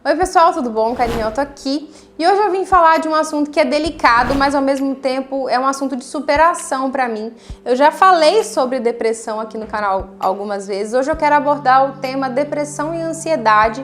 Oi pessoal, tudo bom? Carinha, eu tô aqui e hoje eu vim falar de um assunto que é delicado, mas ao mesmo tempo é um assunto de superação pra mim. Eu já falei sobre depressão aqui no canal algumas vezes, hoje eu quero abordar o tema depressão e ansiedade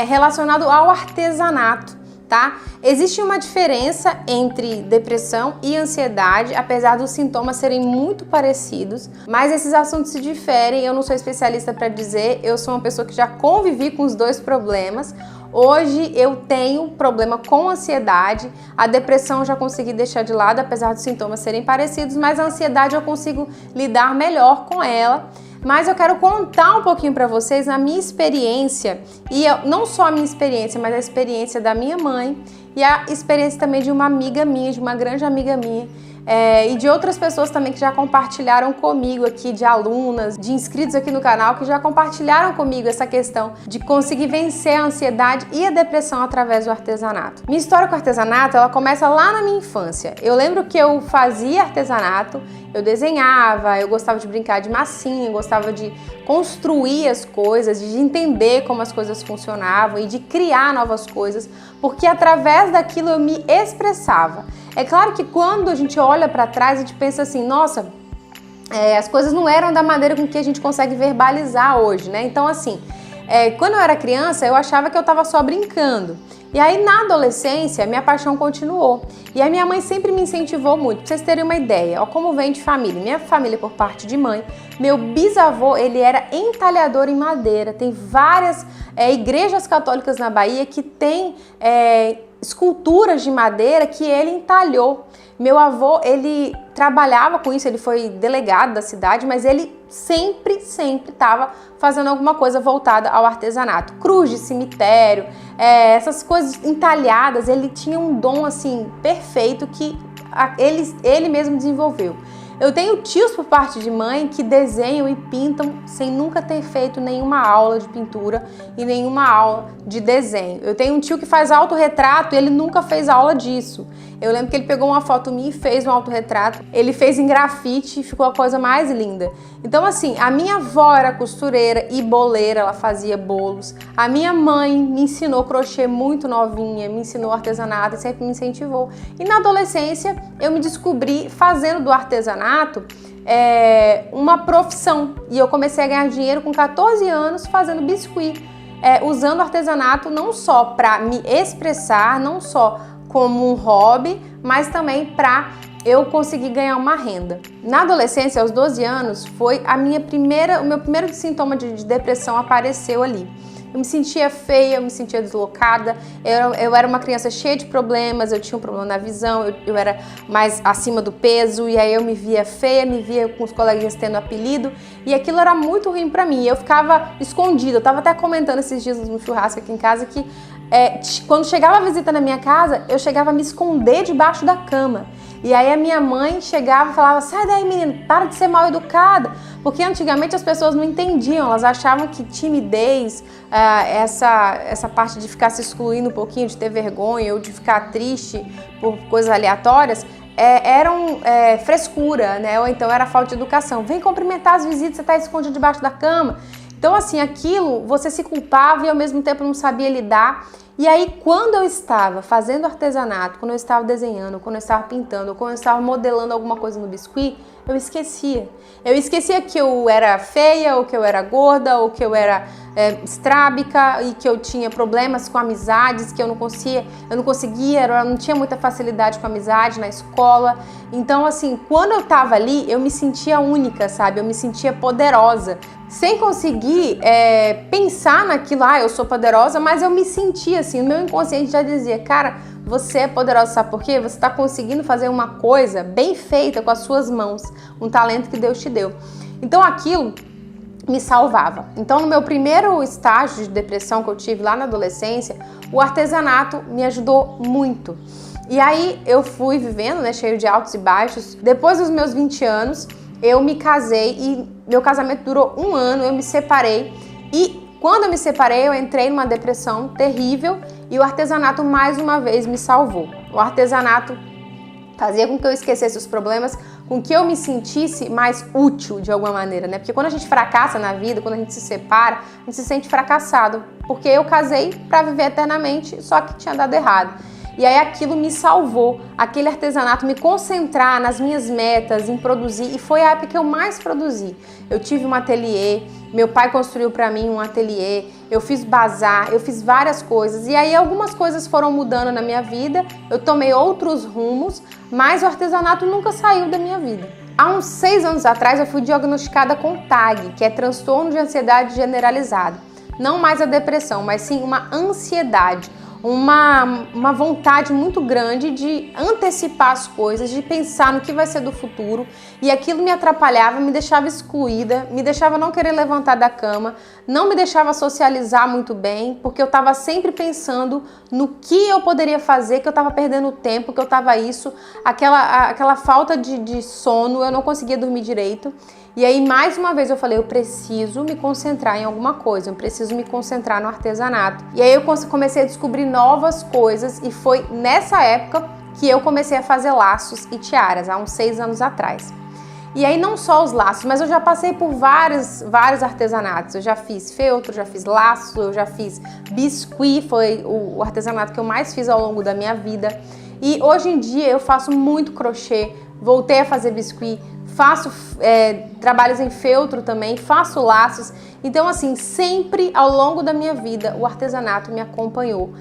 relacionado ao artesanato, tá? Existe uma diferença entre depressão e ansiedade, apesar dos sintomas serem muito parecidos, mas esses assuntos se diferem. Eu não sou especialista para dizer, eu sou uma pessoa que já convivi com os dois problemas. Hoje eu tenho problema com ansiedade, a depressão eu já consegui deixar de lado, apesar dos sintomas serem parecidos, mas a ansiedade eu consigo lidar melhor com ela. Mas eu quero contar um pouquinho para vocês a minha experiência, e não só a minha experiência, mas a experiência da minha mãe e a experiência também de uma amiga minha, de uma grande amiga minha, e de outras pessoas também que já compartilharam comigo aqui, de alunas, de inscritos aqui no canal, que já compartilharam comigo essa questão de conseguir vencer a ansiedade e a depressão através do artesanato. Minha história com o artesanato, ela começa lá na minha infância. Eu lembro que eu fazia artesanato, eu desenhava, eu gostava de brincar de massinha, eu gostava de construir as coisas, de entender como as coisas funcionavam e de criar novas coisas, porque através daquilo eu me expressava. É claro que quando a gente olha para trás, a gente pensa assim, nossa, as coisas não eram da maneira com que a gente consegue verbalizar hoje, né? Então assim, quando eu era criança, eu achava que eu estava só brincando. E aí na adolescência, minha paixão continuou. E a minha mãe sempre me incentivou muito. Pra vocês terem uma ideia, ó, como vem de família. Minha família por parte de mãe, meu bisavô, ele era entalhador em madeira. Tem várias igrejas católicas na Bahia que tem esculturas de madeira que ele entalhou. Meu avô, ele trabalhava com isso, ele foi delegado da cidade, mas ele sempre estava fazendo alguma coisa voltada ao artesanato. Cruz de cemitério, essas coisas entalhadas, ele tinha um dom assim perfeito que ele mesmo desenvolveu. Eu tenho tios por parte de mãe que desenham e pintam sem nunca ter feito nenhuma aula de pintura e nenhuma aula de desenho. Eu tenho um tio que faz autorretrato e ele nunca fez aula disso. Eu lembro que ele pegou uma foto minha e fez um autorretrato. Ele fez em grafite e ficou a coisa mais linda. Então assim, a minha avó era costureira e boleira, ela fazia bolos. A minha mãe me ensinou crochê muito novinha, me ensinou artesanato e sempre me incentivou. E na adolescência eu me descobri fazendo do artesanato uma profissão. E eu comecei a ganhar dinheiro com 14 anos fazendo biscuit, usando artesanato não só para me expressar, não só como um hobby, mas também para eu conseguir ganhar uma renda. Na adolescência, aos 12 anos, foi o meu primeiro sintoma de depressão apareceu ali. Eu me sentia feia, eu me sentia deslocada, eu era uma criança cheia de problemas, eu tinha um problema na visão, eu era mais acima do peso, e aí eu me via feia, me via com os coleguinhas tendo apelido, e aquilo era muito ruim pra mim. Eu ficava escondida, eu tava até comentando esses dias no churrasco aqui em casa que quando chegava a visita na minha casa, eu chegava a me esconder debaixo da cama. E aí a minha mãe chegava e falava, sai daí menina, para de ser mal educada. Porque antigamente as pessoas não entendiam, elas achavam que timidez, essa parte de ficar se excluindo um pouquinho, de ter vergonha ou de ficar triste por coisas aleatórias, eram frescura, né? Ou então era falta de educação. Vem cumprimentar as visitas, você está escondido debaixo da cama. Então assim, aquilo você se culpava e ao mesmo tempo não sabia lidar. E aí, quando eu estava fazendo artesanato, quando eu estava desenhando, quando eu estava pintando, quando eu estava modelando alguma coisa no biscuit, eu esquecia. Eu esquecia que eu era feia, ou que eu era gorda, ou que eu era estrábica e que eu tinha problemas com amizades, que eu não conseguia, eu não tinha muita facilidade com amizade na escola. Então, assim, quando eu estava ali, eu me sentia única, sabe? Eu me sentia poderosa. Sem conseguir pensar naquilo, eu sou poderosa, mas eu me sentia assim, o meu inconsciente já dizia, cara, você é poderosa, sabe por quê? Você está conseguindo fazer uma coisa bem feita com as suas mãos, um talento que Deus te deu. Então aquilo me salvava. Então no meu primeiro estágio de depressão que eu tive lá na adolescência, o artesanato me ajudou muito. E aí eu fui vivendo, né, cheio de altos e baixos. Depois dos meus 20 anos, eu me casei e meu casamento durou 1 ano, eu me separei e quando eu me separei, eu entrei numa depressão terrível e o artesanato mais uma vez me salvou. O artesanato fazia com que eu esquecesse os problemas, com que eu me sentisse mais útil de alguma maneira, né? Porque quando a gente fracassa na vida, quando a gente se separa, a gente se sente fracassado. Porque eu casei para viver eternamente, só que tinha dado errado. E aí aquilo me salvou, aquele artesanato, me concentrar nas minhas metas, em produzir, e foi a época que eu mais produzi. Eu tive um ateliê, meu pai construiu para mim um ateliê, eu fiz bazar, eu fiz várias coisas, e aí algumas coisas foram mudando na minha vida, eu tomei outros rumos, mas o artesanato nunca saiu da minha vida. Há uns 6 anos atrás eu fui diagnosticada com TAG, que é transtorno de ansiedade generalizado. Não mais a depressão, mas sim uma ansiedade. Uma vontade muito grande de antecipar as coisas, de pensar no que vai ser do futuro, e aquilo me atrapalhava, me deixava excluída, me deixava não querer levantar da cama, não me deixava socializar muito bem, porque eu estava sempre pensando no que eu poderia fazer, que eu estava perdendo tempo, que eu estava aquela falta de sono, eu não conseguia dormir direito. E aí, mais uma vez, eu falei, eu preciso me concentrar em alguma coisa, eu preciso me concentrar no artesanato. E aí eu comecei a descobrir novas coisas, e foi nessa época que eu comecei a fazer laços e tiaras, há uns 6 anos atrás. E aí não só os laços, mas eu já passei por vários artesanatos. Eu já fiz feltro, já fiz laço, eu já fiz biscuit, foi o artesanato que eu mais fiz ao longo da minha vida. E hoje em dia eu faço muito crochê, voltei a fazer biscuit, faço trabalhos em feltro também, faço laços. Então, assim, sempre ao longo da minha vida o artesanato me acompanhou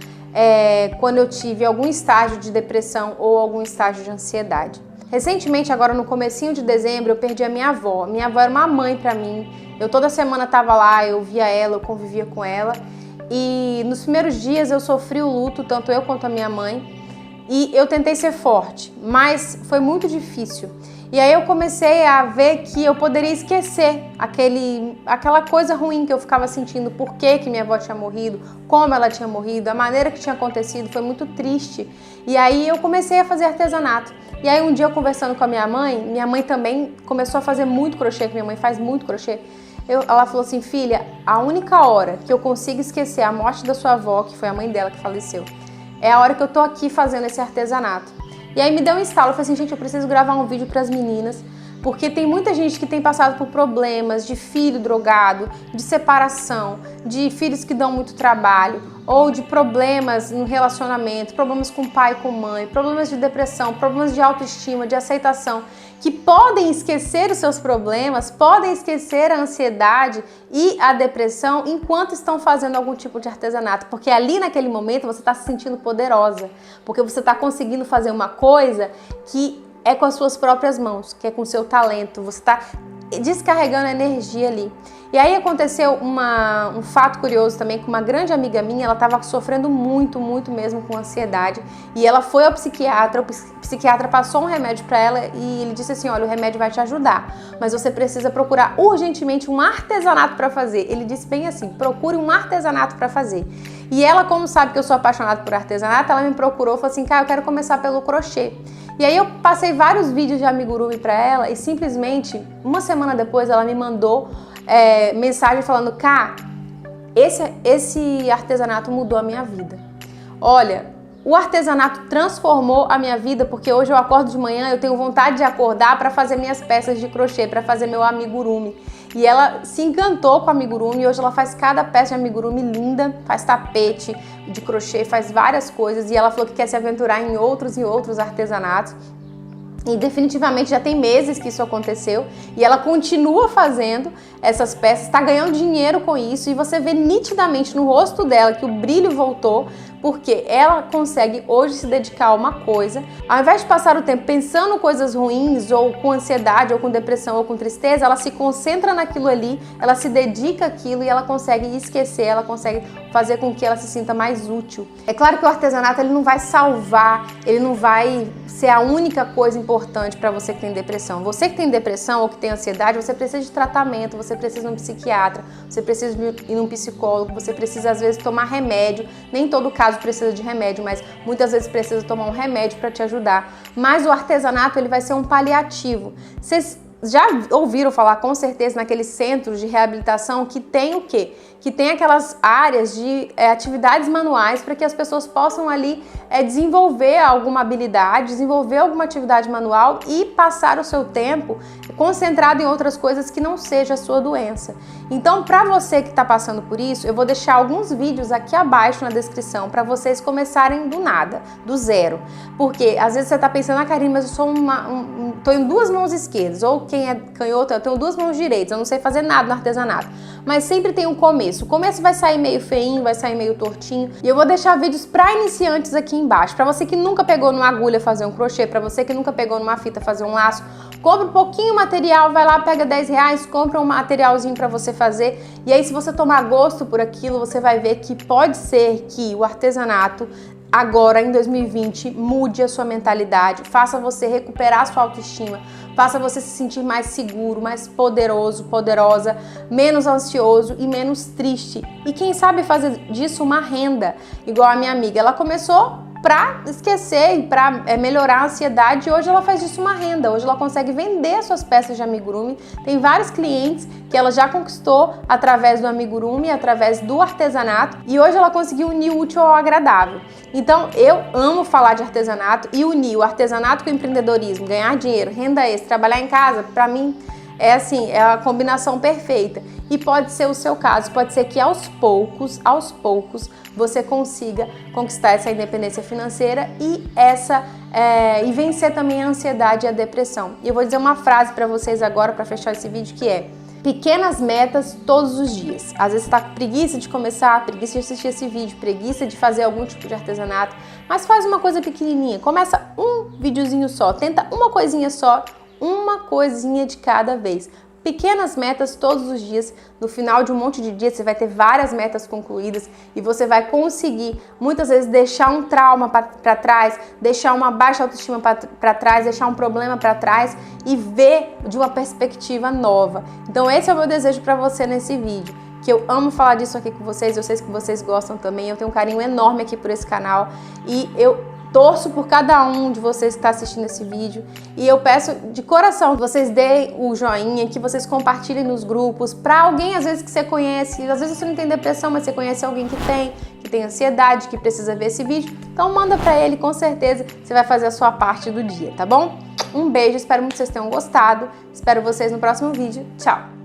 quando eu tive algum estágio de depressão ou algum estágio de ansiedade. Recentemente, agora no comecinho de dezembro, eu perdi a minha avó. Minha avó era uma mãe pra mim. Eu toda semana tava lá, eu via ela, eu convivia com ela. E nos primeiros dias eu sofri o luto, tanto eu quanto a minha mãe. E eu tentei ser forte, mas foi muito difícil. E aí eu comecei a ver que eu poderia esquecer aquela coisa ruim que eu ficava sentindo, por que minha avó tinha morrido, como ela tinha morrido, a maneira que tinha acontecido, foi muito triste. E aí eu comecei a fazer artesanato. E aí um dia eu conversando com a minha mãe também começou a fazer muito crochê, que minha mãe faz muito crochê. Ela falou assim, filha, a única hora que eu consigo esquecer a morte da sua avó, que foi a mãe dela que faleceu, é a hora que eu tô aqui fazendo esse artesanato. E aí me deu um estalo, eu falei assim, gente, eu preciso gravar um vídeo para as meninas, porque tem muita gente que tem passado por problemas de filho drogado, de separação, de filhos que dão muito trabalho, ou de problemas no relacionamento, problemas com pai e com mãe, problemas de depressão, problemas de autoestima, de aceitação, que podem esquecer os seus problemas, podem esquecer a ansiedade e a depressão enquanto estão fazendo algum tipo de artesanato, porque ali naquele momento você está se sentindo poderosa, porque você está conseguindo fazer uma coisa que é com as suas próprias mãos, que é com o seu talento, você está descarregando energia ali. E aí aconteceu um fato curioso também, com uma grande amiga minha, ela estava sofrendo muito mesmo com ansiedade, e ela foi ao psiquiatra, o psiquiatra passou um remédio para ela e ele disse assim, olha, o remédio vai te ajudar, mas você precisa procurar urgentemente um artesanato para fazer. Ele disse bem assim, procure um artesanato para fazer. E ela, como sabe que eu sou apaixonada por artesanato, ela me procurou e falou assim, cara, eu quero começar pelo crochê. E aí eu passei vários vídeos de amigurumi para ela e simplesmente, uma semana depois, ela me mandou mensagem falando, Cá, esse artesanato mudou a minha vida. Olha, o artesanato transformou a minha vida, porque hoje eu acordo de manhã, eu tenho vontade de acordar para fazer minhas peças de crochê, para fazer meu amigurumi. E ela se encantou com o amigurumi, hoje ela faz cada peça de amigurumi linda, faz tapete de crochê, faz várias coisas, e ela falou que quer se aventurar em outros e outros artesanatos. E definitivamente já tem meses que isso aconteceu e ela continua fazendo essas peças, está ganhando dinheiro com isso, e você vê nitidamente no rosto dela que o brilho voltou, porque ela consegue hoje se dedicar a uma coisa, ao invés de passar o tempo pensando coisas ruins, ou com ansiedade, ou com depressão, ou com tristeza, ela se concentra naquilo ali, ela se dedica àquilo e ela consegue esquecer, ela consegue fazer com que ela se sinta mais útil. É claro que o artesanato ele não vai salvar, ele não vai ser a única coisa importante para você que tem depressão. Você que tem depressão ou que tem ansiedade, você precisa de tratamento, você precisa de um psiquiatra, você precisa ir num psicólogo, você precisa às vezes tomar remédio, nem todo caso precisa de remédio, mas muitas vezes precisa tomar um remédio para te ajudar. Mas o artesanato ele vai ser um paliativo. Vocês já ouviram falar com certeza naqueles centros de reabilitação que tem o quê? Que tem aquelas áreas de atividades manuais para que as pessoas possam ali desenvolver alguma habilidade, desenvolver alguma atividade manual e passar o seu tempo concentrado em outras coisas que não seja a sua doença. Então, para você que está passando por isso, eu vou deixar alguns vídeos aqui abaixo na descrição para vocês começarem do nada, do zero. Porque às vezes você está pensando, Karine, mas eu sou tô em duas mãos esquerdas, ou quem é canhoto, eu tenho duas mãos direitas, eu não sei fazer nada no artesanato. Mas sempre tem um começo. O começo vai sair meio feinho, vai sair meio tortinho. E eu vou deixar vídeos para iniciantes aqui embaixo. Para você que nunca pegou numa agulha fazer um crochê, para você que nunca pegou numa fita fazer um laço, compra um pouquinho material, vai lá, pega R$10, compra um materialzinho para você fazer. E aí, se você tomar gosto por aquilo, você vai ver que pode ser que o artesanato agora, em 2020, mude a sua mentalidade, faça você recuperar a sua autoestima, faça você se sentir mais seguro, mais poderoso, poderosa, menos ansioso e menos triste. E quem sabe fazer disso uma renda, igual a minha amiga. Ela começou para esquecer e para melhorar a ansiedade, e hoje ela faz disso uma renda. Hoje ela consegue vender suas peças de amigurumi. Tem vários clientes que ela já conquistou através do amigurumi, através do artesanato, e hoje ela conseguiu unir o útil ao agradável. Então eu amo falar de artesanato e unir o artesanato com o empreendedorismo, ganhar dinheiro, renda extra, trabalhar em casa, para mim é assim, é a combinação perfeita. E pode ser o seu caso, pode ser que aos poucos, você consiga conquistar essa independência financeira e vencer também a ansiedade e a depressão. E eu vou dizer uma frase para vocês agora para fechar esse vídeo, que é: pequenas metas todos os dias. Às vezes você tá com preguiça de começar, preguiça de assistir esse vídeo, preguiça de fazer algum tipo de artesanato, mas faz uma coisa pequenininha, começa um videozinho só, tenta uma coisinha só, uma coisinha de cada vez. Pequenas metas todos os dias. No final de um monte de dias você vai ter várias metas concluídas e você vai conseguir muitas vezes deixar um trauma para trás, deixar uma baixa autoestima para trás, deixar um problema para trás e ver de uma perspectiva nova. Então esse é o meu desejo para você nesse vídeo, que eu amo falar disso aqui com vocês, eu sei que vocês gostam também, eu tenho um carinho enorme aqui por esse canal e eu torço por cada um de vocês que está assistindo esse vídeo, e eu peço de coração que vocês deem o joinha, que vocês compartilhem nos grupos, para alguém às vezes que você conhece, às vezes você não tem depressão, mas você conhece alguém que tem ansiedade, que precisa ver esse vídeo, então manda para ele, com certeza você vai fazer a sua parte do dia, tá bom? Um beijo, espero muito que vocês tenham gostado, espero vocês no próximo vídeo, tchau!